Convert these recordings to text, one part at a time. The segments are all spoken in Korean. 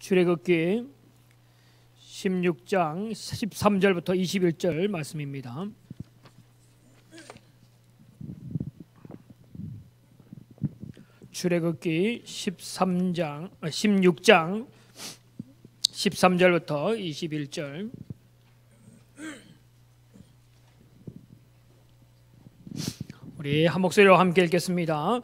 출애굽기 16장 13절부터 21절 말씀입니다. 출애굽기 16장 13절부터 21절. 우리 한 목소리로 함께 읽겠습니다.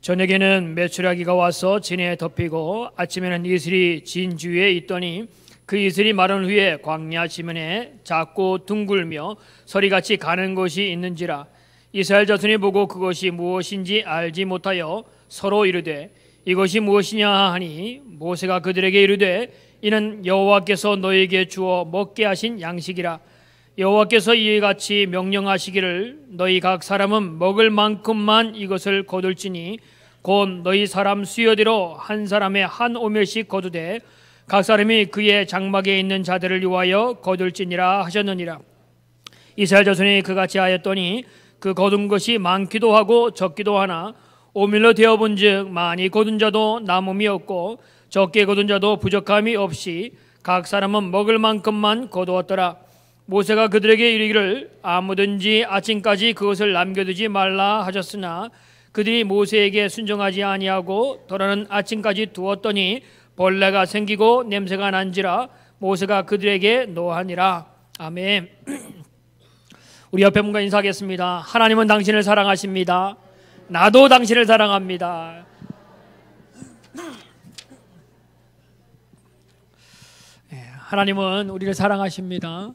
저녁에는 메추라기가 와서 진에 덮이고 아침에는 이슬이 진 주위에 있더니 그 이슬이 마른 후에 광야 지면에 작고 둥글며 서리같이 가는 곳이 있는지라. 이스라엘 자손이 보고 그것이 무엇인지 알지 못하여 서로 이르되 이것이 무엇이냐 하니 모세가 그들에게 이르되 이는 여호와께서 너에게 주어 먹게 하신 양식이라. 여호와께서 이에 같이 명령하시기를 너희 각 사람은 먹을 만큼만 이것을 거둘지니 곧 너희 사람 수여대로 한 사람의 한 오멜씩 거두되 각 사람이 그의 장막에 있는 자들을 위하여 거둘지니라 하셨느니라. 이스라엘 자손이 그같이 하였더니 그 거둔 것이 많기도 하고 적기도 하나 오밀로 되어본즉 많이 거둔 자도 남음이 없고 적게 거둔 자도 부족함이 없이 각 사람은 먹을 만큼만 거두었더라. 모세가 그들에게 이르기를 아무든지 아침까지 그것을 남겨두지 말라 하셨으나 그들이 모세에게 순종하지 아니하고 돌아는 아침까지 두었더니 벌레가 생기고 냄새가 난지라 모세가 그들에게 노하니라. 아멘. 우리 옆에 분과 인사하겠습니다. 하나님은 당신을 사랑하십니다. 나도 당신을 사랑합니다. 하나님은 우리를 사랑하십니다.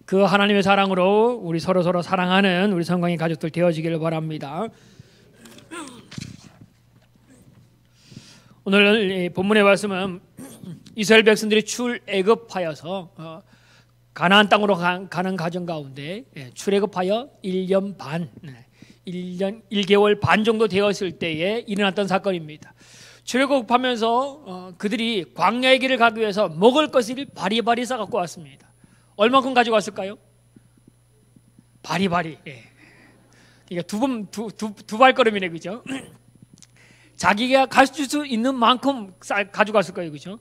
그 하나님의 사랑으로 우리 서로 사랑하는 우리 성광의 가족들 되어지기를 바랍니다. 오늘 본문의 말씀은 이스라엘 백성들이 출애굽하여서 가나안 땅으로 가는 과정 가운데 출애굽하여 1년 반, 1개월 반 정도 되었을 때에 일어났던 사건입니다. 출애굽하면서 그들이 광야의 길을 가기 위해서 먹을 것을 바리바리 싸갖고 왔습니다. 얼마큼 가지고 왔을까요? 바리바리. 그러니까 두 발걸음이네, 그죠? 자기가 갈 수 있는 만큼 가지고 갔을 거예요, 그죠?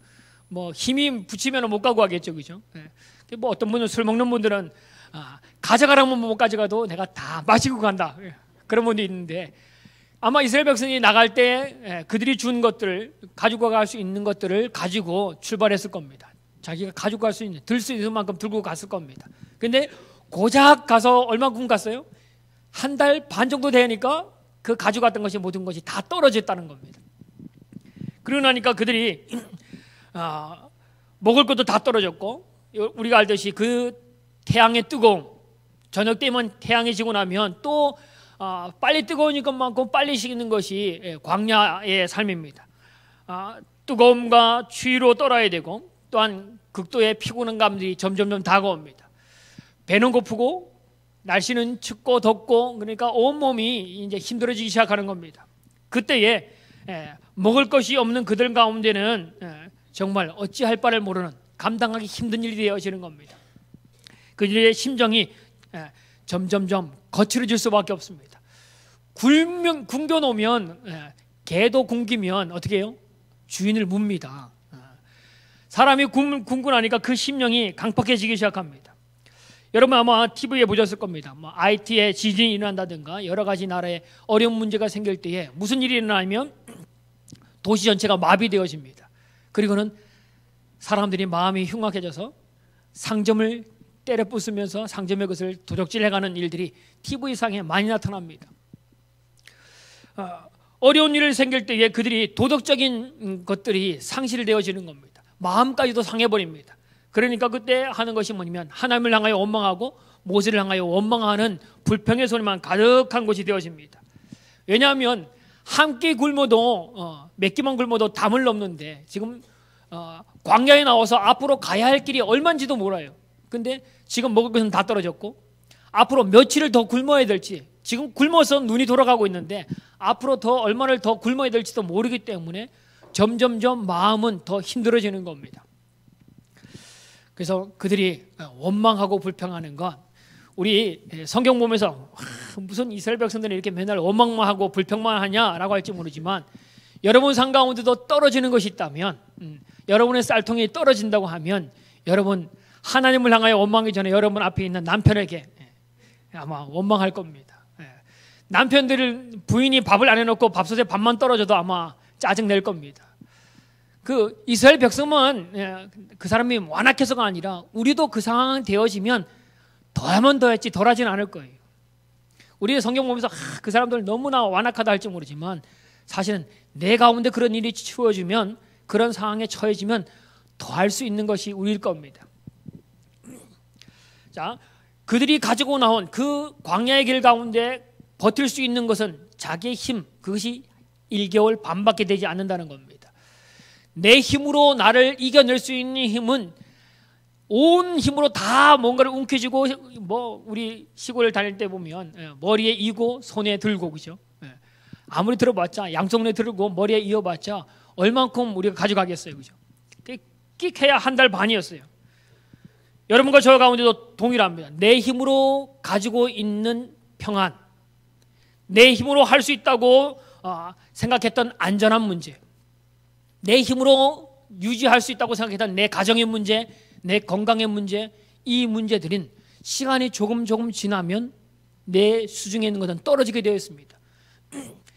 뭐 힘이 붙이면 못 가고 하겠죠, 그죠? 뭐 어떤 분은 술 먹는 분들은 가져가라면 못 가져가도 내가 다 마시고 간다. 그런 분도 있는데 아마 이스라엘 백성이 나갈 때 그들이 준 것들, 가지고 갈 수 있는 것들을 가지고 출발했을 겁니다. 자기가 가지고 갈 수 있는, 들 수 있는 만큼 들고 갔을 겁니다. 근데 고작 가서 얼마큼 갔어요? 한 달 반 정도 되니까 그 가져갔던 것이 모든 것이 다 떨어졌다는 겁니다. 그러고 나니까 그들이 먹을 것도 다 떨어졌고, 우리가 알듯이 그 태양의 뜨거움, 저녁 때면 태양이 지고 나면 또 빨리 뜨거우니까 많고 빨리 식는 것이 광야의 삶입니다. 뜨거움과 추위로 떨어야 되고 또한 극도의 피곤한 감들이 점점 다가옵니다. 배는 고프고 날씨는 춥고 덥고 그러니까 온몸이 이제 힘들어지기 시작하는 겁니다. 그때에 먹을 것이 없는 그들 가운데는 정말 어찌할 바를 모르는 감당하기 힘든 일이 되어지는 겁니다. 그들의 심정이 점점점 거칠어질 수밖에 없습니다. 굶겨놓으면 개도 굶기면 어떻게 해요? 주인을 묻니다. 사람이 굶고 나니까 그 심령이 강팍해지기 시작합니다. 여러분 아마 TV에 보셨을 겁니다. 뭐 IT에 지진이 일어난다든가 여러 가지 나라에 어려운 문제가 생길 때에 무슨 일이 일어나면 도시 전체가 마비되어집니다. 그리고는 사람들이 마음이 흉악해져서 상점을 때려 부수면서 상점의 것을 도적질해가는 일들이 TV상에 많이 나타납니다. 어려운 일이 생길 때에 그들이 도덕적인 것들이 상실되어지는 겁니다. 마음까지도 상해버립니다. 그러니까 그때 하는 것이 뭐냐면 하나님을 향하여 원망하고 모세를 향하여 원망하는 불평의 소리만 가득한 것이 되어집니다. 왜냐하면 한 끼 굶어도 몇 끼만 굶어도 담을 넘는데 지금 광야에 나와서 앞으로 가야 할 길이 얼마인지도 몰라요. 근데 지금 먹을 것은 다 떨어졌고 앞으로 며칠을 더 굶어야 될지, 지금 굶어서 눈이 돌아가고 있는데 앞으로 더 얼마를 더 굶어야 될지도 모르기 때문에 점점점 마음은 더 힘들어지는 겁니다. 그래서 그들이 원망하고 불평하는 건 우리 성경 보면서 무슨 이스라엘 백성들이 이렇게 맨날 원망만 하고 불평만 하냐라고 할지 모르지만 여러분 삶 가운데도 떨어지는 것이 있다면, 여러분의 쌀통이 떨어진다고 하면 여러분 하나님을 향하여 원망하기 전에 여러분 앞에 있는 남편에게 아마 원망할 겁니다. 남편들을 부인이 밥을 안 해놓고 밥솥에 밥만 떨어져도 아마 짜증 낼 겁니다. 그 이스라엘 백성은 그 사람이 완악해서가 아니라 우리도 그 상황이 되어지면 더하면 더했지 덜하지는 않을 거예요. 우리 성경 보면서 그 사람들 너무나 완악하다 할지 모르지만 사실은 내 가운데 그런 일이 치워지면, 그런 상황에 처해지면 더할 수 있는 것이 우리일 겁니다. 자, 그들이 가지고 나온 그 광야의 길 가운데 버틸 수 있는 것은 자기의 힘, 그것이 1개월 반밖에 되지 않는다는 겁니다. 내 힘으로 나를 이겨낼 수 있는 힘은 온 힘으로 다 뭔가를 움켜쥐고, 뭐 우리 시골 다닐 때 보면 머리에 이고 손에 들고, 그죠? 아무리 들어봤자, 양손에 들고 머리에 이어봤자 얼만큼 우리가 가져가겠어요, 그죠? 끽해야 한 달 반이었어요. 여러분과 저 가운데도 동일합니다. 내 힘으로 가지고 있는 평안, 내 힘으로 할 수 있다고 생각했던 안전한 문제, 내 힘으로 유지할 수 있다고 생각했던 내 가정의 문제, 내 건강의 문제, 이 문제들은 시간이 조금 지나면 내 수중에 있는 것은 떨어지게 되어 있습니다.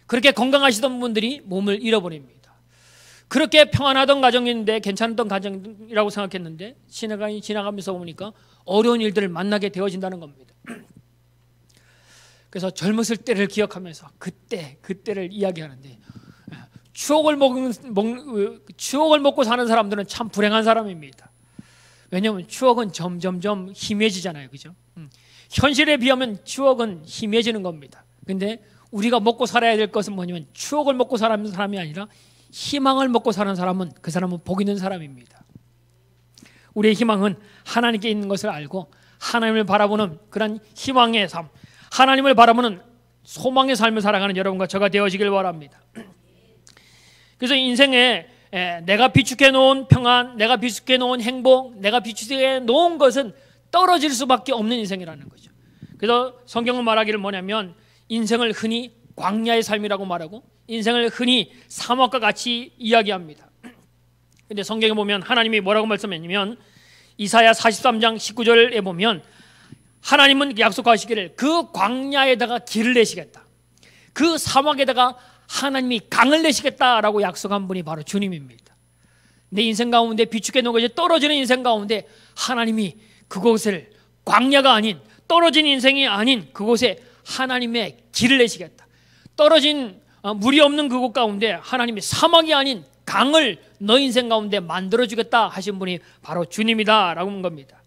그렇게 건강하시던 분들이 몸을 잃어버립니다. 그렇게 평안하던 가정인데, 괜찮았던 가정이라고 생각했는데 시간이 지나가면서 보니까 어려운 일들을 만나게 되어진다는 겁니다. 그래서 젊었을 때를 기억하면서 그때를 이야기하는데, 추억을 먹고 사는 사람들은 참 불행한 사람입니다. 왜냐하면 추억은 점점점 희미해지잖아요, 그죠? 현실에 비하면 추억은 희미해지는 겁니다. 근데 우리가 먹고 살아야 될 것은 뭐냐면, 추억을 먹고 사는 사람이 아니라 희망을 먹고 사는 사람은, 그 사람은 복 있는 사람입니다. 우리의 희망은 하나님께 있는 것을 알고 하나님을 바라보는 그런 희망의 삶, 하나님을 바라보는 소망의 삶을 살아가는 여러분과 저가 되어지길 바랍니다. 그래서 인생에 내가 비축해 놓은 평안, 내가 비축해 놓은 행복, 내가 비축해 놓은 것은 떨어질 수밖에 없는 인생이라는 거죠. 그래서 성경은 말하기를 뭐냐면, 인생을 흔히 광야의 삶이라고 말하고 인생을 흔히 사막과 같이 이야기합니다. 근데 성경에 보면 하나님이 뭐라고 말씀했냐면, 이사야 43장 19절에 보면 하나님은 약속하시기를 그 광야에다가 길을 내시겠다, 그 사막에다가 하나님이 강을 내시겠다라고 약속한 분이 바로 주님입니다. 내 인생 가운데 비축해 놓은 것이 떨어지는 인생 가운데 하나님이 그곳을, 광야가 아닌, 떨어진 인생이 아닌 그곳에 하나님의 길을 내시겠다, 떨어진 물이 없는 그곳 가운데 하나님이 사막이 아닌 강을 너 인생 가운데 만들어주겠다 하신 분이 바로 주님이다 라고 한 겁니다.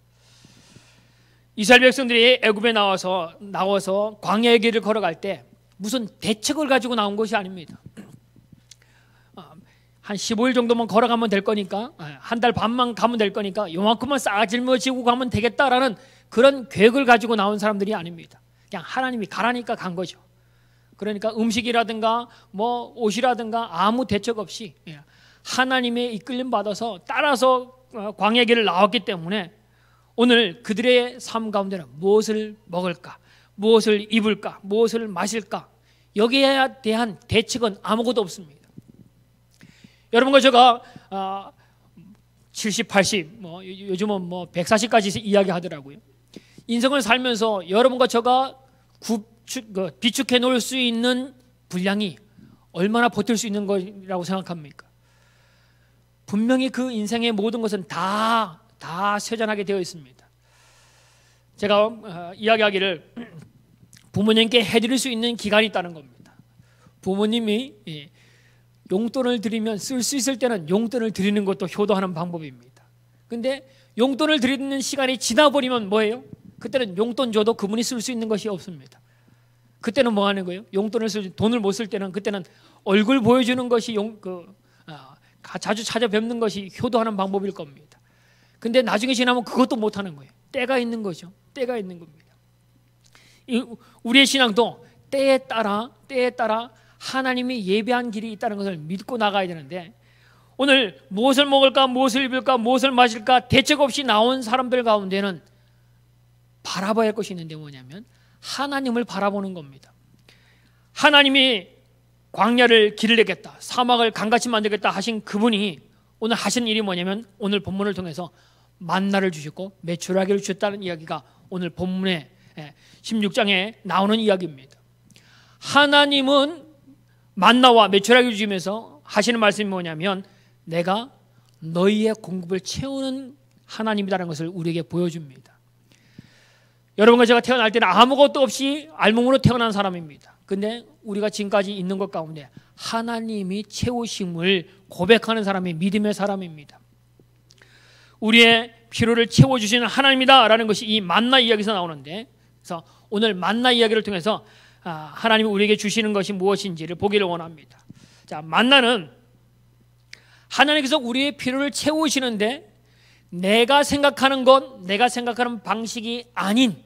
이스라엘 백성들이 애굽에 나와서 광야의 길을 걸어갈 때 무슨 대책을 가지고 나온 것이 아닙니다. 한 15일 정도만 걸어가면 될 거니까, 한 달 반만 가면 될 거니까 요만큼만 짊어지고 가면 되겠다라는 그런 계획을 가지고 나온 사람들이 아닙니다. 그냥 하나님이 가라니까 간 거죠. 그러니까 음식이라든가 뭐 옷이라든가 아무 대책 없이 하나님의 이끌림 받아서 따라서 광야 길을 나왔기 때문에 오늘 그들의 삶 가운데는 무엇을 먹을까, 무엇을 입을까, 무엇을 마실까, 여기에 대한 대책은 아무것도 없습니다. 여러분과 제가 70, 80, 요즘은 140까지 이야기하더라고요. 인생을 살면서 여러분과 제가 비축해 놓을 수 있는 분량이 얼마나 버틸 수 있는 거라고 생각합니까? 분명히 그 인생의 모든 것은 다 쇠잔하게 되어 있습니다. 제가 이야기하기를 부모님께 해드릴 수 있는 기간이 있다는 겁니다. 부모님이 용돈을 드리면, 쓸 수 있을 때는 용돈을 드리는 것도 효도하는 방법입니다. 근데 용돈을 드리는 시간이 지나버리면 뭐예요? 그때는 용돈 줘도 그분이 쓸 수 있는 것이 없습니다. 그때는 뭐 하는 거예요? 돈을 못 쓸 때는, 그때는 얼굴 보여주는 것이 자주 찾아뵙는 것이 효도하는 방법일 겁니다. 근데 나중에 지나면 그것도 못 하는 거예요. 때가 있는 거죠. 때가 있는 겁니다. 우리의 신앙도 때에 따라 하나님이 예배한 길이 있다는 것을 믿고 나가야 되는데, 오늘 무엇을 먹을까, 무엇을 입을까, 무엇을 마실까 대책 없이 나온 사람들 가운데는 바라봐야 할 것이 있는데 뭐냐면 하나님을 바라보는 겁니다. 하나님이 광야를 길을 내겠다, 사막을 강같이 만들겠다 하신 그분이 오늘 하신 일이 뭐냐면 오늘 본문을 통해서 만나를 주셨고 메추라기를 주셨다는 이야기가 오늘 본문의 16장에 나오는 이야기입니다. 하나님은 만나와 메추라기를 주시면서 하시는 말씀이 뭐냐면 내가 너희의 공급을 채우는 하나님이라는 것을 우리에게 보여줍니다. 여러분과 제가 태어날 때는 아무것도 없이 알몸으로 태어난 사람입니다. 근데 우리가 지금까지 있는 것 가운데 하나님이 채우심을 고백하는 사람이 믿음의 사람입니다. 우리의 필요를 채워주시는 하나님이다 라는 것이 이 만나 이야기에서 나오는데, 그래서 오늘 만나 이야기를 통해서 하나님이 우리에게 주시는 것이 무엇인지를 보기를 원합니다. 자, 만나는 하나님께서 우리의 필요를 채우시는데 내가 생각하는 것, 내가 생각하는 방식이 아닌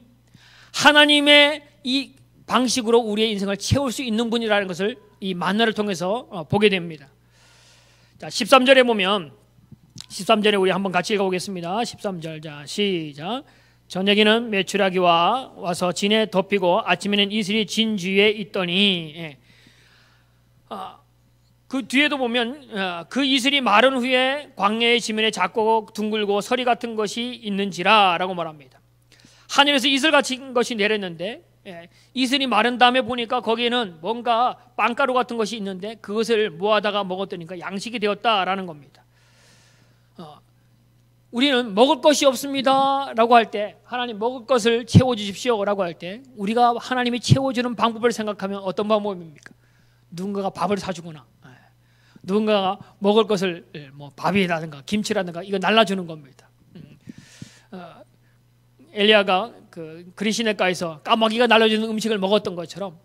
하나님의 이 방식으로 우리의 인생을 채울 수 있는 분이라는 것을 이 만나를 통해서 보게 됩니다. 자, 13절에 보면 13절에 우리 한번 같이 읽어보겠습니다. 13절, 자, 시작. 저녁에는 메추라기와 와서 진에 덮이고 아침에는 이슬이 진 주위에 있더니, 그 뒤에도 보면 그 이슬이 마른 후에 광야의 지면에 작고 둥글고 서리 같은 것이 있는지라 라고 말합니다. 하늘에서 이슬 같은 것이 내렸는데 이슬이 마른 다음에 보니까 거기에는 뭔가 빵가루 같은 것이 있는데 그것을 모아다가 먹었더니까 양식이 되었다라는 겁니다. 우리는 먹을 것이 없습니다 라고 할 때, 하나님 먹을 것을 채워주십시오 라고 할 때 우리가 하나님이 채워주는 방법을 생각하면 어떤 방법입니까? 누군가가 밥을 사주거나 누군가가 먹을 것을 뭐 밥이라든가 김치라든가 이거 날라주는 겁니다. 엘리야가 그 그리시네가에서 까마귀가 날려주는 음식을 먹었던 것처럼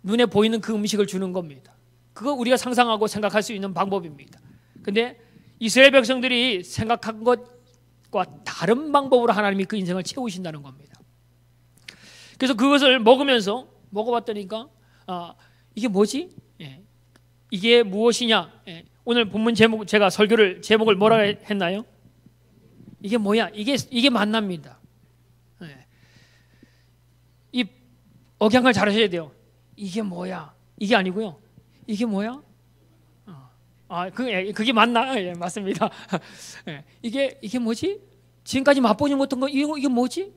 눈에 보이는 그 음식을 주는 겁니다. 그거 우리가 상상하고 생각할 수 있는 방법입니다. 근데 이스라엘 백성들이 생각한 것과 다른 방법으로 하나님이 그 인생을 채우신다는 겁니다. 그래서 그것을 먹으면서 먹어봤더니까 이게 뭐지? 이게 무엇이냐? 오늘 본문 제목, 제가 설교를 제목을 뭐라 했나요? 이게 뭐야? 이게 만납니다. 이 억양을 잘 하셔야 돼요. 이게 뭐야? 이게 아니고요. 이게 뭐야? 그게 맞나? 예, 맞습니다. 이게 뭐지? 지금까지 맛보지 못한 거 이게 뭐지?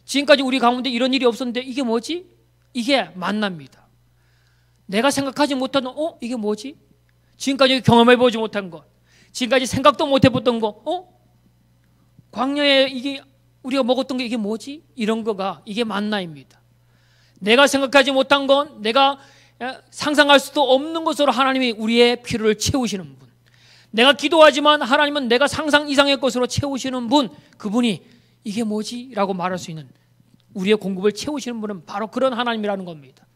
지금까지 우리 가운데 이런 일이 없었는데 이게 뭐지? 이게 만납니다. 내가 생각하지 못한 이게 뭐지? 지금까지 경험해보지 못한 것, 지금까지 생각도 못해봤던 것, 광야에 이게 우리가 먹었던 게 이게 뭐지? 이런 거가 이게 만나입니다. 내가 생각하지 못한 건, 내가 상상할 수도 없는 것으로 하나님이 우리의 필요를 채우시는 분, 내가 기도하지만 하나님은 내가 상상 이상의 것으로 채우시는 분, 그분이 이게 뭐지? 라고 말할 수 있는 우리의 공급을 채우시는 분은 바로 그런 하나님이라는 겁니다.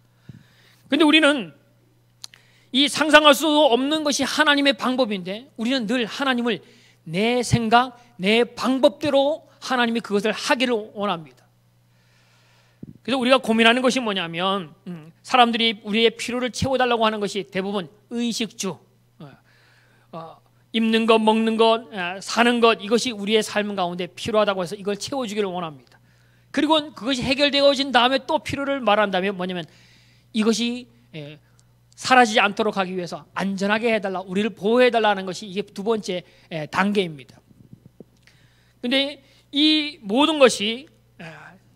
그런데 우리는 이 상상할 수 없는 것이 하나님의 방법인데 우리는 늘 하나님을 내 생각, 내 방법대로 하나님이 그것을 하기를 원합니다. 그래서 우리가 고민하는 것이 뭐냐면 사람들이 우리의 필요를 채워달라고 하는 것이 대부분 의식주, 입는 것, 먹는 것, 사는 것, 이것이 우리의 삶 가운데 필요하다고 해서 이걸 채워주기를 원합니다. 그리고 그것이 해결되어진 다음에 또 필요를 말한다면 뭐냐면 이것이 사라지지 않도록 하기 위해서 안전하게 해달라, 우리를 보호해달라는 것이 이게 두 번째 단계입니다. 그런데 이 모든 것이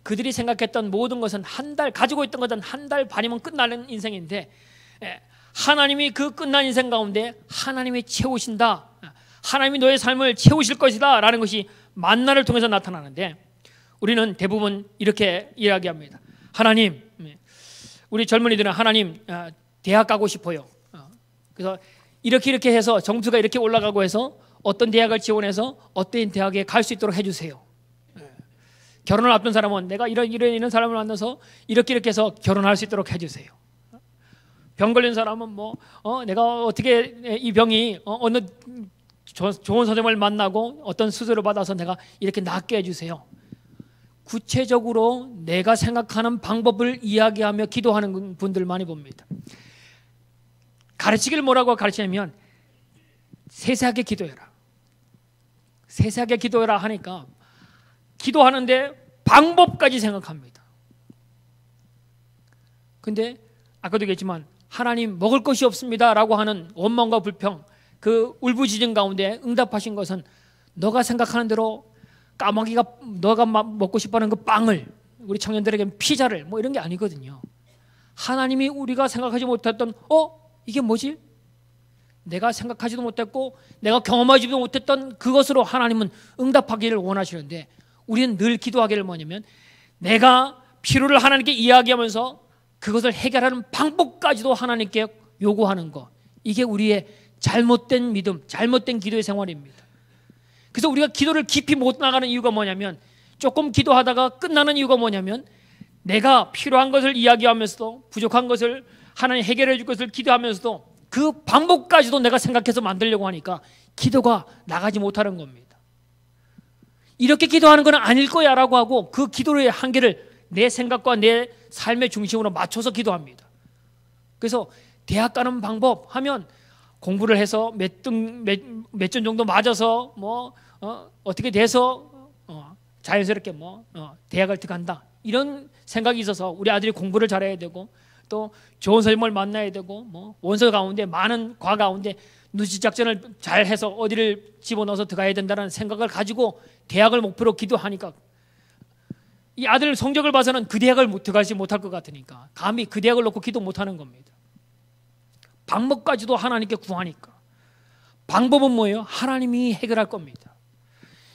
그들이 생각했던 모든 것은 한 달, 가지고 있던 것은 한 달 반이면 끝나는 인생인데 하나님이 그 끝난 인생 가운데 하나님이 채우신다, 하나님이 너의 삶을 채우실 것이다 라는 것이 만나를 통해서 나타나는데 우리는 대부분 이렇게 이야기합니다. 하나님, 우리 젊은이들은 하나님 대학 가고 싶어요. 그래서 이렇게 해서 점수가 이렇게 올라가고 해서 어떤 대학을 지원해서 어떤 대학에 갈 수 있도록 해주세요. 결혼을 앞둔 사람은 내가 이런 사람을 만나서 이렇게 해서 결혼할 수 있도록 해주세요. 병 걸린 사람은 내가 어떻게 이 병이 어느 좋은 선생님을 만나고 어떤 수술을 받아서 내가 이렇게 낫게 해주세요. 구체적으로 내가 생각하는 방법을 이야기하며 기도하는 분들 많이 봅니다. 가르치기를 뭐라고 가르치냐면 세세하게 기도해라, 세세하게 기도해라 하니까 기도하는데 방법까지 생각합니다. 근데 아까도 얘기했지만 하나님 먹을 것이 없습니다 라고 하는 원망과 불평, 그 울부짖은 가운데 응답하신 것은 너가 생각하는 대로 까마귀가 너가 먹고 싶어하는 그 빵을, 우리 청년들에게는 피자를 뭐 이런 게 아니거든요. 하나님이 우리가 생각하지 못했던 이게 뭐지? 내가 생각하지도 못했고 내가 경험하지도 못했던 그것으로 하나님은 응답하기를 원하시는데, 우리는 늘 기도하기를 뭐냐면 내가 필요를 하나님께 이야기하면서 그것을 해결하는 방법까지도 하나님께 요구하는 것, 이게 우리의 잘못된 믿음, 잘못된 기도의 생활입니다. 그래서 우리가 기도를 깊이 못 나가는 이유가 뭐냐면, 조금 기도하다가 끝나는 이유가 뭐냐면, 내가 필요한 것을 이야기하면서도 부족한 것을 하나님 해결해 줄 것을 기도하면서도 그 방법까지도 내가 생각해서 만들려고 하니까 기도가 나가지 못하는 겁니다. 이렇게 기도하는 건 아닐 거야 라고 하고 그 기도의 한계를 내 생각과 내 삶의 중심으로 맞춰서 기도합니다. 그래서 대학 가는 방법 하면 공부를 해서 몇 점 정도 맞아서 어떻게 돼서 자연스럽게 대학을 들어간다, 이런 생각이 있어서 우리 아들이 공부를 잘해야 되고 또 좋은 선생님을 만나야 되고 원서 가운데 많은 과 가운데 누지 작전을 잘 해서 어디를 집어넣어서 들어가야 된다는 생각을 가지고 대학을 목표로 기도하니까 이 아들 성적을 봐서는 그 대학을 들어가지 못할 것 같으니까 감히 그 대학을 놓고 기도 못하는 겁니다. 방법까지도 하나님께 구하니까. 방법은 뭐예요? 하나님이 해결할 겁니다.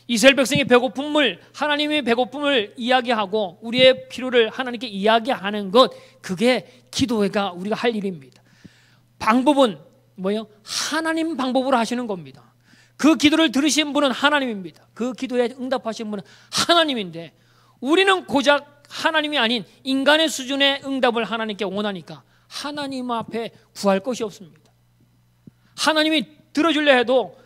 이스라엘 백성의 배고픔을, 하나님의 배고픔을 이야기하고 우리의 필요를 하나님께 이야기하는 것, 그게 기도가 우리가 할 일입니다. 방법은 뭐예요? 하나님 방법으로 하시는 겁니다. 그 기도를 들으신 분은 하나님입니다. 그 기도에 응답하신 분은 하나님인데, 우리는 고작 하나님이 아닌 인간의 수준의 응답을 하나님께 원하니까 하나님 앞에 구할 것이 없습니다. 하나님이 들어주려 해도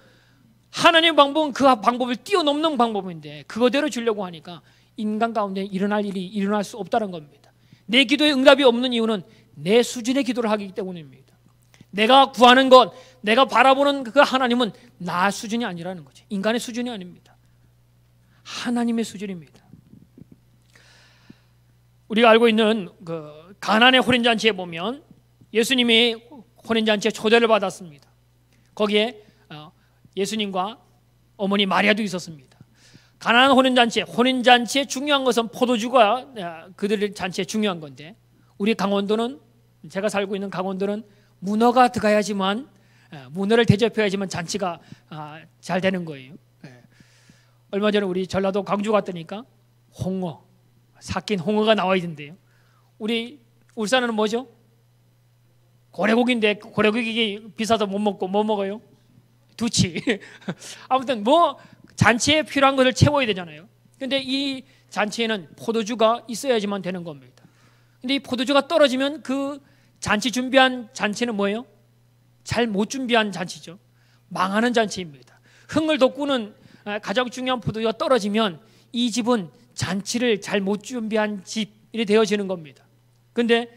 하나님의 방법은 그 방법을 뛰어넘는 방법인데 그거대로 주려고 하니까 인간 가운데 일어날 일이 일어날 수 없다는 겁니다. 내 기도에 응답이 없는 이유는 내 수준의 기도를 하기 때문입니다. 내가 구하는 것, 내가 바라보는 그 하나님은 나 수준이 아니라는 거죠. 인간의 수준이 아닙니다. 하나님의 수준입니다. 우리가 알고 있는 그 가나안의 혼인잔치에 보면 예수님이 혼인잔치에 초대를 받았습니다. 거기에 예수님과 어머니 마리아도 있었습니다. 가나안 혼인잔치에 중요한 것은 포도주가 그들의 잔치에 중요한 건데, 우리 강원도는, 제가 살고 있는 강원도는 문어가 들어가야지만, 문어를 대접해야지만 잔치가 잘 되는 거예요. 얼마 전에 우리 전라도 광주 갔더니까 홍어, 삭힌 홍어가 나와 있던데요. 우리 울산은 뭐죠? 고래고기인데 고래고기 비싸서 못 먹고 뭐 먹어요? 두치. 아무튼 잔치에 필요한 것을 채워야 되잖아요. 근데 이 잔치에는 포도주가 있어야지만 되는 겁니다. 근데 이 포도주가 떨어지면 그 잔치 준비한 잔치는 뭐예요? 잘 못 준비한 잔치죠. 망하는 잔치입니다. 흥을 돋구는 가장 중요한 포도주가 떨어지면 이 집은 잔치를 잘 못 준비한 집이 되어지는 겁니다. 근데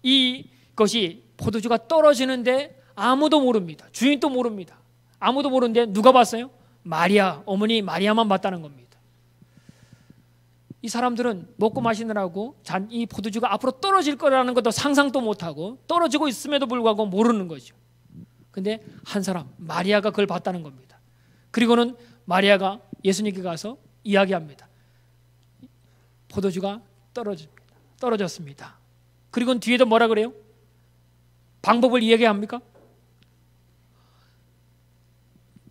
이것이 포도주가 떨어지는데 아무도 모릅니다. 주인도 모릅니다. 아무도 모르는데 누가 봤어요? 마리아, 어머니 마리아만 봤다는 겁니다. 이 사람들은 먹고 마시느라고 이 포도주가 앞으로 떨어질 거라는 것도 상상도 못하고 떨어지고 있음에도 불구하고 모르는 거죠. 근데 한 사람, 마리아가 그걸 봤다는 겁니다. 그리고는 마리아가 예수님께 가서 이야기합니다. 포도주가 떨어졌습니다. 그리고는 뒤에도 뭐라 그래요? 방법을 이야기합니까?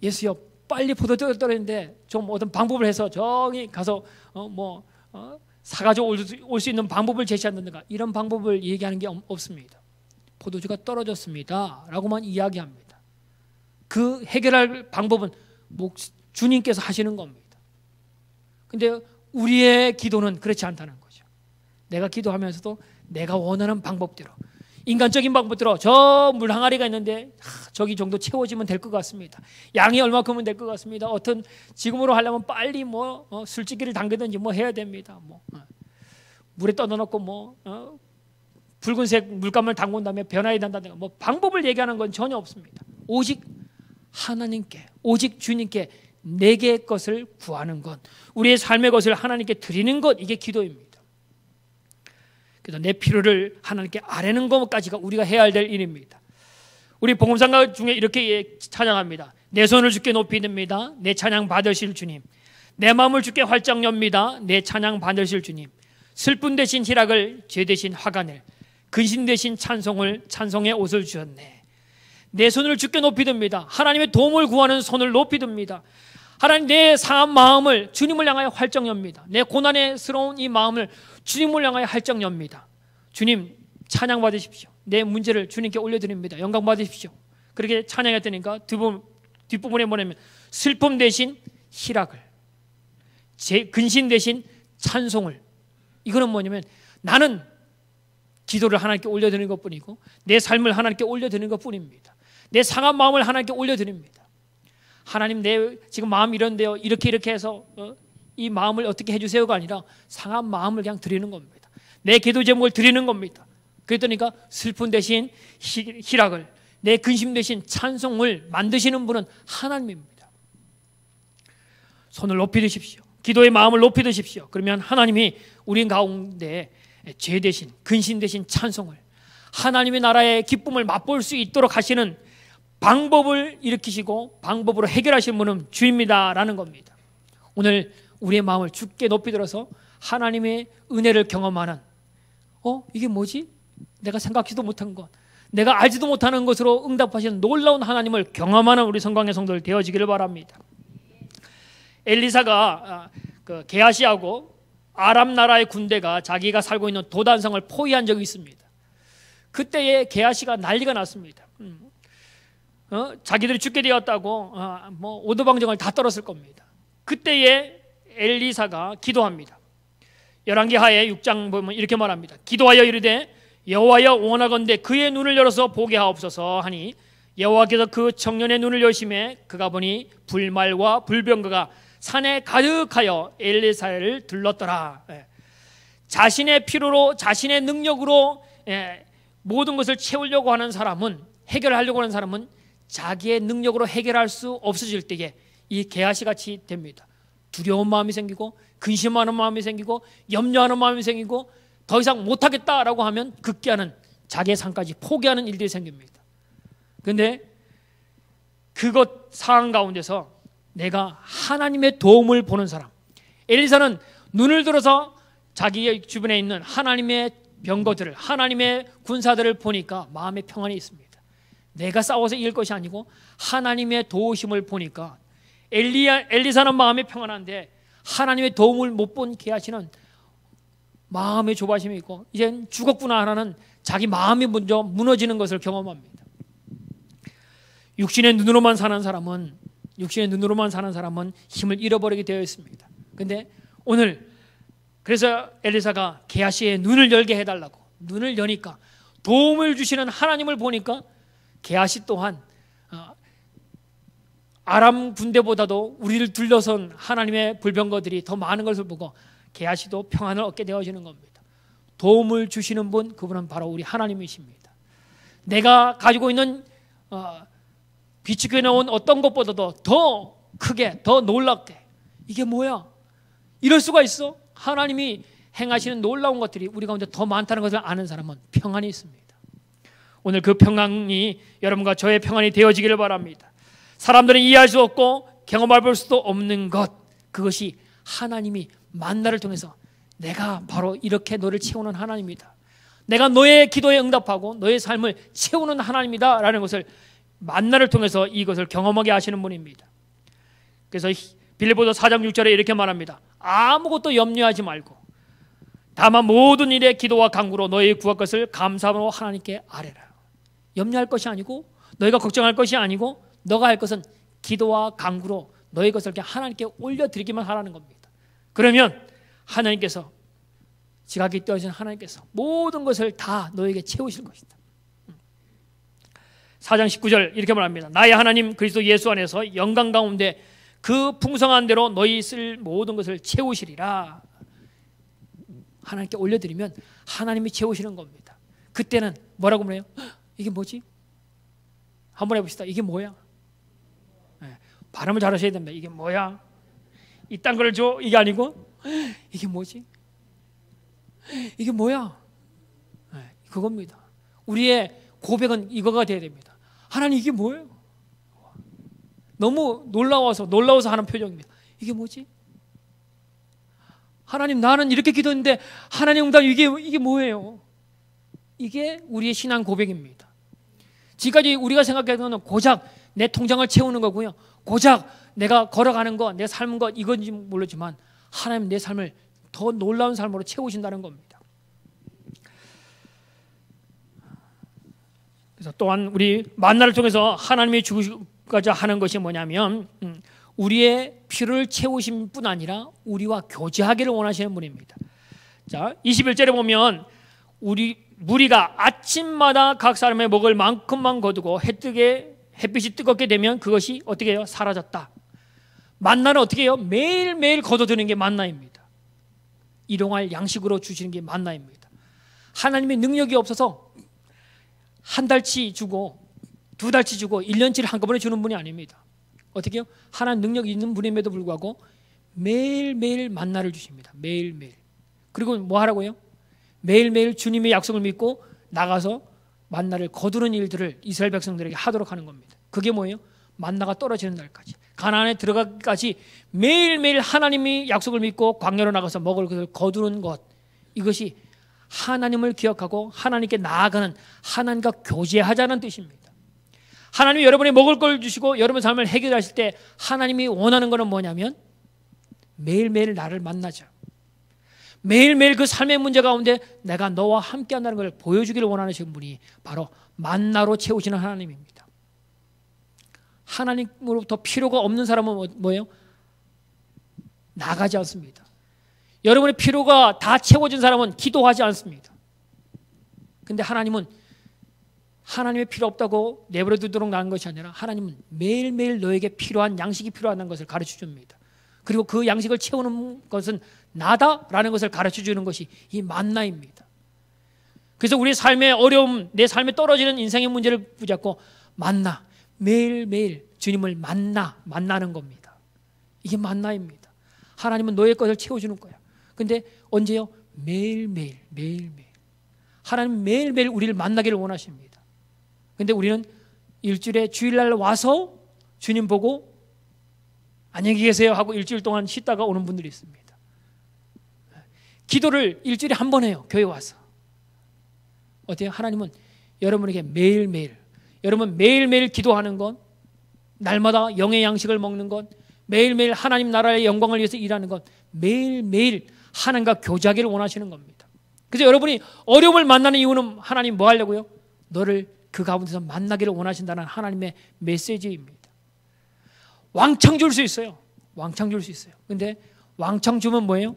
예수여, 빨리 포도주가 떨어졌는데 좀 어떤 방법을 해서 저기 가서 사가지고 올 수 있는 방법을 제시한다든가, 이런 방법을 얘기하는 게 없습니다. 포도주가 떨어졌습니다 라고만 이야기합니다. 그 해결할 방법은 주님께서 하시는 겁니다. 근데 우리의 기도는 그렇지 않다는 거죠. 내가 기도하면서도 내가 원하는 방법대로, 인간적인 방법대로, 저 물 항아리가 있는데 저기 정도 채워지면 될 것 같습니다. 양이 얼마큼은 될 것 같습니다. 어떤 지금으로 하려면 빨리 술집기를 당기든지 해야 됩니다. 물에 떠넣고 붉은색 물감을 담근 다음에 변화해야 된다든가 방법을 얘기하는 건 전혀 없습니다. 오직 하나님께, 오직 주님께 내게 것을 구하는 것, 우리의 삶의 것을 하나님께 드리는 것, 이게 기도입니다. 그래서 내 필요를 하나님께 아뢰는 것까지가 우리가 해야 될 일입니다. 우리 복음상가 중에 이렇게 찬양합니다. 내 손을 주께 높이 듭니다. 내 찬양 받으실 주님. 내 마음을 주께 활짝 엽니다. 내 찬양 받으실 주님. 슬픔 대신 희락을, 죄 대신 화관을, 근심 대신 찬송을, 찬송의 옷을 주셨네. 내 손을 주께 높이 듭니다. 하나님의 도움을 구하는 손을 높이 듭니다. 하나님, 내 상한 마음을 주님을 향하여 활짝 엽니다. 내 고난스러운 이 마음을 주님을 향하여 활짝 엽니다. 주님, 찬양 받으십시오. 내 문제를 주님께 올려드립니다. 영광 받으십시오. 그렇게 찬양했더니까 뒷부분에 뭐냐면 슬픔 대신 희락을, 근심 대신 찬송을. 이거는 뭐냐면 나는 기도를 하나님께 올려드리는 것뿐이고 내 삶을 하나님께 올려드리는 것뿐입니다. 내 상한 마음을 하나님께 올려드립니다. 하나님, 내 지금 마음이 이런데요, 이렇게 해서 이 마음을 어떻게 해주세요가 아니라 상한 마음을 그냥 드리는 겁니다. 내 기도 제목을 드리는 겁니다. 그랬더니까 슬픔 대신 희락을, 내 근심 대신 찬송을 만드시는 분은 하나님입니다. 손을 높이 드십시오. 기도의 마음을 높이 드십시오. 그러면 하나님이 우리 가운데 죄 대신, 근심 대신 찬송을, 하나님의 나라의 기쁨을 맛볼 수 있도록 하시는 방법을 일으키시고 방법으로 해결하시는 분은 주입니다라는 겁니다. 오늘 우리의 마음을 주께 높이 들어서 하나님의 은혜를 경험하는, 이게 뭐지? 내가 생각지도 못한 것, 내가 알지도 못하는 것으로 응답하시는 놀라운 하나님을 경험하는 우리 성광의 성도들 되어지기를 바랍니다. 엘리사가 게하시하고 아람 나라의 군대가 자기가 살고 있는 도단성을 포위한 적이 있습니다. 그때에 게하시가 난리가 났습니다. 자기들이 죽게 되었다고 오도방정을 다 떨었을 겁니다. 그때에 엘리사가 기도합니다. 열왕기 하에 6장 보면 이렇게 말합니다. 기도하여 이르되 여호와여 원하건대 그의 눈을 열어서 보게 하옵소서 하니 여호와께서 그 청년의 눈을 여심해 그가 보니 불말과 불병거가 산에 가득하여 엘리사를 들렀더라. 자신의 필요로, 자신의 능력으로 모든 것을 채우려고 하는 사람은, 해결하려고 하는 사람은 자기의 능력으로 해결할 수 없어질 때에 이 게하시 같이 됩니다. 두려운 마음이 생기고 근심하는 마음이 생기고 염려하는 마음이 생기고 더 이상 못하겠다라고 하면 급기야는 자기의 삶까지 포기하는 일들이 생깁니다. 그런데 그것 상황 가운데서 내가 하나님의 도움을 보는 사람, 엘리사는 눈을 들어서 자기 주변에 있는 하나님의 병거들을, 하나님의 군사들을 보니까 마음의 평안이 있습니다. 내가 싸워서 이길 것이 아니고 하나님의 도우심을 보니까 엘리사는 마음이 평안한데 하나님의 도움을 못 본 게하시는 마음의 조바심이 있고 이젠 죽었구나 하는 자기 마음이 먼저 무너지는 것을 경험합니다. 육신의 눈으로만 사는 사람은 힘을 잃어버리게 되어 있습니다. 그런데 오늘 그래서 엘리사가 게하시의 눈을 열게 해달라고, 눈을 여니까 도움을 주시는 하나님을 보니까 게하시 또한 아람 군대보다도 우리를 둘러선 하나님의 불병거들이 더 많은 것을 보고 게하시도 평안을 얻게 되어지는 겁니다. 도움을 주시는 분, 그분은 바로 우리 하나님이십니다. 내가 가지고 있는 비추겨 놓은 어떤 것보다도 더 크게, 더 놀랍게, 이게 뭐야? 이럴 수가 있어? 하나님이 행하시는 놀라운 것들이 우리 가운데 더 많다는 것을 아는 사람은 평안이 있습니다. 오늘 그 평안이 여러분과 저의 평안이 되어지기를 바랍니다. 사람들은 이해할 수 없고 경험해 볼 수도 없는 것, 그것이 하나님이 만나를 통해서 내가 바로 이렇게 너를 채우는 하나님이다, 내가 너의 기도에 응답하고 너의 삶을 채우는 하나님이다 라는 것을 만나를 통해서 이것을 경험하게 하시는 분입니다. 그래서 빌립보서 4장 6절에 이렇게 말합니다. 아무것도 염려하지 말고 다만 모든 일에 기도와 간구로 너희 구할 것을 감사함으로 하나님께 아뢰라. 염려할 것이 아니고 너희가 걱정할 것이 아니고 너가 할 것은 기도와 간구로 너희 것을 하나님께 올려드리기만 하라는 겁니다. 그러면 하나님께서, 지각이 떼어진 하나님께서 모든 것을 다 너에게 채우실 것이다. 4장 19절 이렇게 말합니다. 나의 하나님 그리스도 예수 안에서 영광 가운데 그 풍성한 대로 너희 쓸 모든 것을 채우시리라. 하나님께 올려드리면 하나님이 채우시는 겁니다. 그때는 뭐라고 그래요? 이게 뭐지? 한번 해봅시다. 이게 뭐야? 발음을 잘 하셔야 됩니다. 이게 뭐야? 이딴 걸 줘? 이게 아니고 이게 뭐지? 이게 뭐야? 그겁니다. 우리의 고백은 이거가 돼야 됩니다. 하나님 이게 뭐예요? 너무 놀라워서 하는 표정입니다. 이게 뭐지? 하나님 나는 이렇게 기도했는데 하나님 응답 이게 뭐예요? 이게 우리의 신앙 고백입니다. 지금까지 우리가 생각했던 건 고작 내 통장을 채우는 거고요. 고작 내가 걸어가는 것, 내 삶은 것 이건지 모르지만 하나님 내 삶을 더 놀라운 삶으로 채우신다는 겁니다. 그래서 또한 우리 만나를 통해서 하나님이 주고자 하는 것이 뭐냐면 우리의 필요를 채우신 뿐 아니라 우리와 교제하기를 원하시는 분입니다. 자, 21절에 보면 무리가 아침마다 각 사람의 먹을 만큼만 거두고 햇빛이 뜨겁게 되면 그것이 어떻게 해요? 사라졌다. 만나는 어떻게 해요? 매일매일 거둬드는 게 만나입니다. 일용할 양식으로 주시는 게 만나입니다. 하나님의 능력이 없어서 한 달치 주고 두 달치 주고 1년치를 한꺼번에 주는 분이 아닙니다. 어떻게 해요? 하나님 능력이 있는 분임에도 불구하고 매일매일 만나를 주십니다. 매일매일. 그리고 뭐 하라고요? 매일매일 주님의 약속을 믿고 나가서 만나를 거두는 일들을 이스라엘 백성들에게 하도록 하는 겁니다. 그게 뭐예요? 만나가 떨어지는 날까지, 가나안에 들어가기까지 매일매일 하나님이 약속을 믿고 광야로 나가서 먹을 것을 거두는 것, 이것이 하나님을 기억하고 하나님께 나아가는, 하나님과 교제하자는 뜻입니다. 하나님이 여러분이 먹을 걸 주시고 여러분 삶을 해결하실 때 하나님이 원하는 것은 뭐냐면 매일매일 나를 만나자, 매일매일 그 삶의 문제 가운데 내가 너와 함께 한다는 걸 보여주기를 원하시는 분이 바로 만나로 채우시는 하나님입니다. 하나님으로부터 필요가 없는 사람은 뭐예요? 나가지 않습니다. 여러분의 필요가 다 채워진 사람은 기도하지 않습니다. 근데 하나님은 하나님의 필요 없다고 내버려 두도록 나는 것이 아니라 하나님은 매일매일 너에게 필요한 양식이 필요하다는 것을 가르쳐 줍니다. 그리고 그 양식을 채우는 것은 나다라는 것을 가르쳐 주는 것이 이 만나입니다. 그래서 우리 삶의 어려움, 내 삶에 떨어지는 인생의 문제를 붙잡고 만나, 매일매일 주님을 만나는 겁니다. 이게 만나입니다. 하나님은 너의 것을 채워주는 거야. 근데 언제요? 매일매일. 하나님 매일매일 우리를 만나기를 원하십니다. 근데 우리는 일주일에 주일날 와서 주님 보고 안녕히 계세요 하고 일주일 동안 쉬다가 오는 분들이 있습니다. 기도를 일주일에 한 번 해요. 교회 와서. 어때요? 하나님은 여러분에게 매일매일, 여러분 매일매일 기도하는 건, 날마다 영의 양식을 먹는 건, 매일매일 하나님 나라의 영광을 위해서 일하는 건, 매일매일 하나님과 교제하기를 원하시는 겁니다. 그래서 여러분이 어려움을 만나는 이유는 하나님 뭐 하려고요? 너를 그 가운데서 만나기를 원하신다는 하나님의 메시지입니다. 왕창 줄 수 있어요. 왕창 줄 수 있어요. 근데 왕창 주면 뭐예요?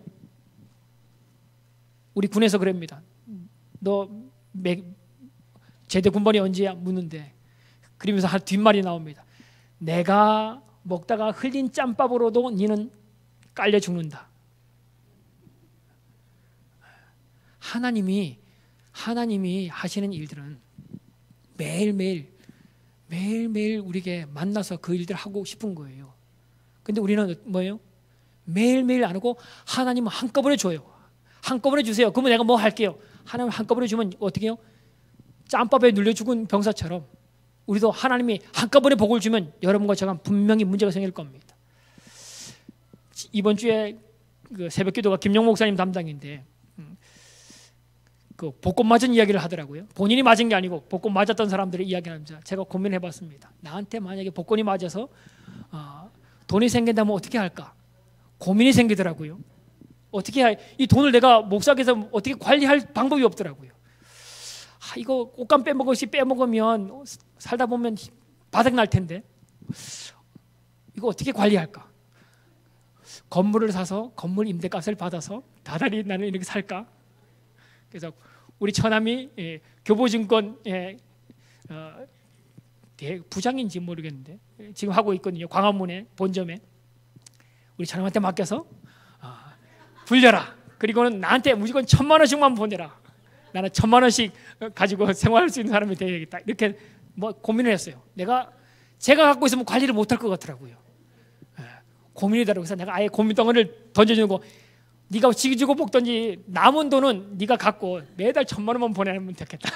우리 군에서 그럽니다. 너 제대 군번이 언제야? 묻는데 그러면서 한 뒷말이 나옵니다. 내가 먹다가 흘린 짬밥으로도 니는 깔려 죽는다. 하나님이 하시는 일들은 매일매일 우리에게 만나서 그 일들을 하고 싶은 거예요. 근데 우리는 뭐예요? 매일매일 안 하고 하나님은 한꺼번에 줘요. 한꺼번에 주세요. 그러면 내가 뭐 할게요? 하나님 한꺼번에 주면 어떻게 해요? 짬밥에 눌려 죽은 병사처럼 우리도 하나님이 한꺼번에 복을 주면 여러분과 저가 분명히 문제가 생길 겁니다. 이번 주에 그 새벽 기도가 김용 목사님 담당인데 그 복권 맞은 이야기를 하더라고요. 본인이 맞은 게 아니고 복권 맞았던 사람들의 이야기를 하면서 제가 고민해 봤습니다. 나한테 만약에 복권이 맞아서 돈이 생긴다면 어떻게 할까? 고민이 생기더라고요. 이 돈을 내가 목사께서 어떻게 관리할 방법이 없더라고요. 이거 옷감 빼먹으면 살다 보면 바닥 날 텐데 이거 어떻게 관리할까? 건물을 사서 건물 임대값을 받아서 다달이 나는 이렇게 살까? 그래서 우리 처남이 교보증권 부장인지 모르겠는데 지금 하고 있거든요. 광화문에 본점에. 우리 처남한테 맡겨서 불려라. 그리고는 나한테 무조건 1,000만 원씩만 보내라. 나는 1,000만 원씩 가지고 생활할 수 있는 사람이 되어야겠다. 이렇게 뭐 고민을 했어요. 제가 갖고 있으면 관리를 못할 것 같더라고요. 고민이 되더라고요. 그래서 내가 아예 고민 덩어리를 던져주는 거 네가 지지고 볶든지 남은 돈은 네가 갖고 매달 1,000만 원만 보내면 되겠다.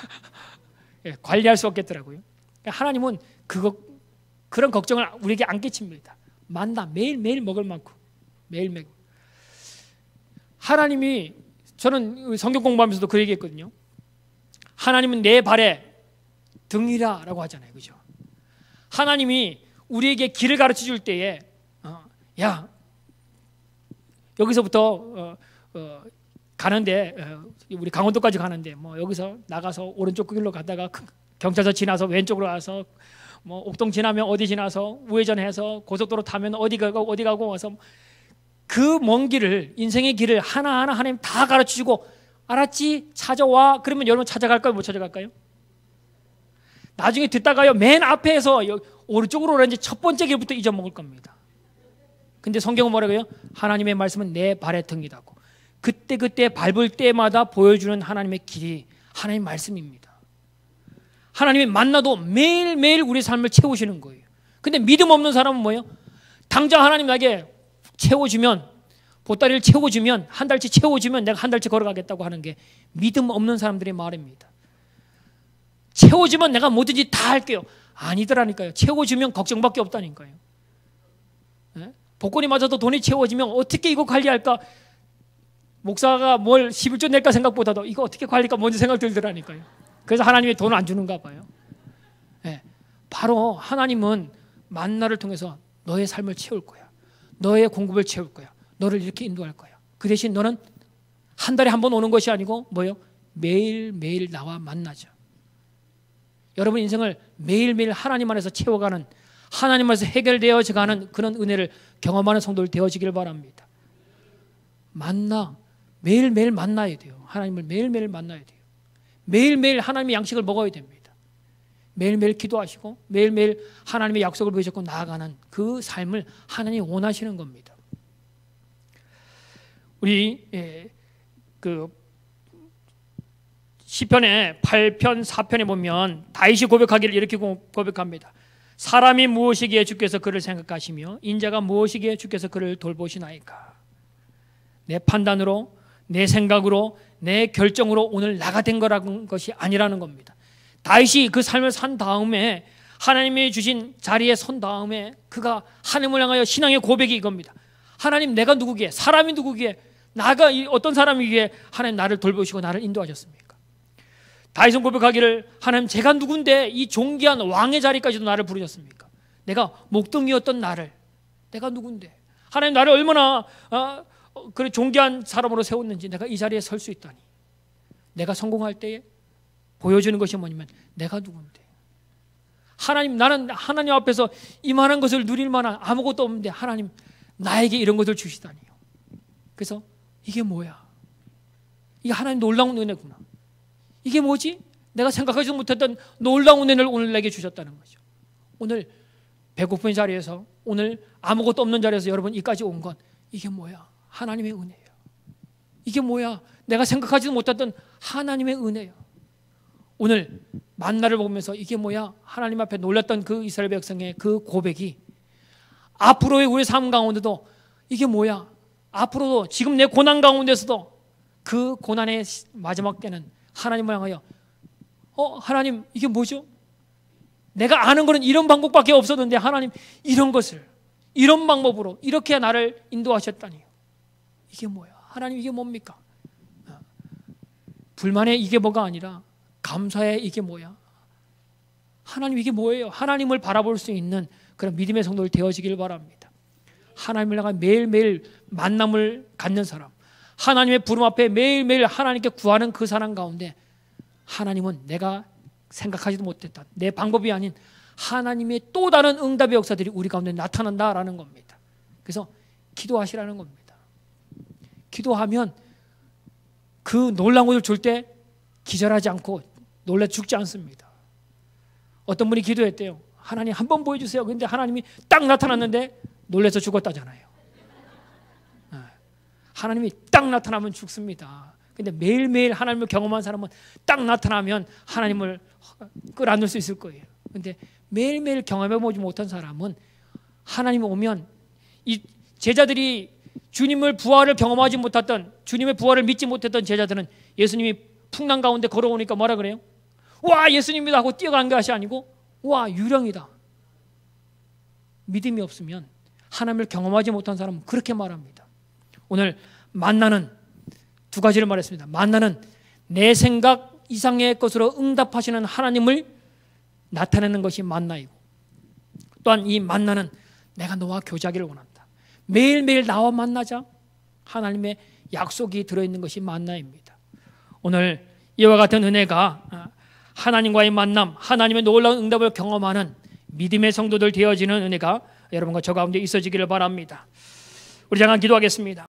예, 관리할 수 없겠더라고요. 하나님은 그런 걱정을 우리에게 안 끼칩니다. 만나 매일매일 먹을 만큼 매일매일. 하나님이, 저는 성경 공부하면서도 그 얘기했거든요. 하나님은 내 발의 등이라고 하잖아요, 그죠? 하나님이 우리에게 길을 가르쳐 줄 때에 야, 여기서부터 가는데 우리 강원도까지 가는데 뭐 여기서 나가서 오른쪽 길로 가다가 경찰서 지나서 왼쪽으로 가서 뭐 옥동 지나면 어디 지나서 우회전해서 고속도로 타면 어디 가고 와서 그 먼 길을, 인생의 길을 하나하나 하나님 다 가르쳐 주고, 알았지? 찾아와. 그러면 여러분 찾아갈까요? 못 찾아갈까요? 나중에 듣다가요, 맨 앞에서 오른쪽으로 오라는지 첫 번째 길부터 잊어먹을 겁니다. 근데 성경은 뭐라고요? 하나님의 말씀은 내 발의 등이다고. 그때 밟을 때마다 보여주는 하나님의 길이 하나님의 말씀입니다. 하나님의 만나도 매일매일 우리 삶을 채우시는 거예요. 근데 믿음 없는 사람은 뭐예요? 당장 하나님 나에게 채워주면, 보따리를 채워주면, 한 달치 채워주면 내가 한 달치 걸어가겠다고 하는 게 믿음 없는 사람들의 말입니다. 채워주면 내가 뭐든지 다 할게요. 아니더라니까요. 채워주면 걱정밖에 없다니까요. 네? 복권이 맞아도 돈이 채워지면 어떻게 이거 관리할까? 목사가 뭘 11조 낼까 생각보다도 이거 어떻게 관리할까 먼저 생각 들더라니까요. 그래서 하나님이 돈을 안 주는가 봐요. 네. 바로 하나님은 만나를 통해서 너의 삶을 채울 거야. 너의 공급을 채울 거야. 너를 이렇게 인도할 거야. 그 대신 너는 한 달에 한 번 오는 것이 아니고 뭐예요? 매일매일 나와 만나죠. 여러분 인생을 매일매일 하나님 안에서 채워가는, 하나님 안에서 해결되어져가는 그런 은혜를 경험하는 성도들 되어지길 바랍니다. 매일매일 만나야 돼요. 하나님을 매일매일 만나야 돼요. 매일매일 하나님의 양식을 먹어야 됩니다. 매일매일 기도하시고 매일매일 하나님의 약속을 보여주고 나아가는 그 삶을 하나님이 원하시는 겁니다. 우리 그 시편의 8편 4편에 보면 다윗이 고백하기를 이렇게 고백합니다. 사람이 무엇이기에 주께서 그를 생각하시며 인자가 무엇이기에 주께서 그를 돌보시나이까. 내 판단으로, 내 생각으로, 내 결정으로 오늘 나가 된 거라는 것이 아니라는 겁니다. 다윗이 그 삶을 산 다음에, 하나님이 주신 자리에 선 다음에 그가 하나님을 향하여 신앙의 고백이 이겁니다. 하나님, 내가 누구기에, 사람이 누구기에, 나가 어떤 사람이기에 하나님 나를 돌보시고 나를 인도하셨습니까? 다윗은 고백하기를, 하나님, 제가 누군데 이 존귀한 왕의 자리까지도 나를 부르셨습니까? 내가 목동이었던 나를, 내가 누군데 하나님 나를 얼마나 그래 존귀한 사람으로 세웠는지 내가 이 자리에 설 수 있다니. 내가 성공할 때에 보여주는 것이 뭐냐면 내가 누군데, 하나님, 나는 하나님 앞에서 이만한 것을 누릴 만한 아무것도 없는데 하나님 나에게 이런 것을 주시다니요. 그래서 이게 뭐야? 이게 하나님 놀라운 은혜구나. 이게 뭐지? 내가 생각하지도 못했던 놀라운 은혜를 오늘 내게 주셨다는 거죠. 오늘 배고픈 자리에서, 오늘 아무것도 없는 자리에서 여러분 이까지 온 건 이게 뭐야? 하나님의 은혜예요. 이게 뭐야? 내가 생각하지도 못했던 하나님의 은혜예요. 오늘 만나를 보면서 이게 뭐야? 하나님 앞에 놀랐던 그 이스라엘 백성의 그 고백이 앞으로의 우리 삶 가운데도 이게 뭐야? 앞으로도 지금 내 고난 가운데서도 그 고난의 마지막 때는 하나님을 향하여 하나님, 이게 뭐죠? 내가 아는 거는 이런 방법밖에 없었는데 하나님, 이런 것을 이런 방법으로 이렇게 나를 인도하셨다니. 이게 뭐야? 하나님, 이게 뭡니까? 불만의 이게 뭐가 아니라 감사의 이게 뭐야? 하나님, 이게 뭐예요? 하나님을 바라볼 수 있는 그런 믿음의 성도들 되어지길 바랍니다. 하나님을 향한 매일매일 만남을 갖는 사람, 하나님의 부름 앞에 매일매일 하나님께 구하는 그 사람 가운데 하나님은 내가 생각하지도 못했던 내 방법이 아닌 하나님의 또 다른 응답의 역사들이 우리 가운데 나타난다라는 겁니다. 그래서 기도하시라는 겁니다. 기도하면 그 놀라운 것을 줄 때 기절하지 않고 놀라 죽지 않습니다. 어떤 분이 기도했대요. 하나님 한 번 보여주세요. 그런데 하나님이 딱 나타났는데 놀라서 죽었다잖아요. 하나님이 딱 나타나면 죽습니다. 근데 매일매일 하나님을 경험한 사람은 딱 나타나면 하나님을 끌어안을 수 있을 거예요. 근데 매일매일 경험해보지 못한 사람은 하나님이 오면, 이 제자들이 주님을 부활을 경험하지 못했던, 주님의 부활을 믿지 못했던 제자들은 예수님이 풍랑 가운데 걸어오니까 뭐라 그래요? 와, 예수님이다 하고 뛰어간 것이 아니고 와, 유령이다. 믿음이 없으면, 하나님을 경험하지 못한 사람은 그렇게 말합니다. 오늘 만나는 두 가지를 말했습니다. 만나는 내 생각 이상의 것으로 응답하시는 하나님을 나타내는 것이 만나이고, 또한 이 만나는 내가 너와 교제하기를 원한다. 매일매일 나와 만나자. 하나님의 약속이 들어있는 것이 만나입니다. 오늘 이와 같은 은혜가 하나님과의 만남, 하나님의 놀라운 응답을 경험하는 믿음의 성도들 되어지는 은혜가 여러분과 저 가운데 있어지기를 바랍니다. 우리 잠깐 기도하겠습니다.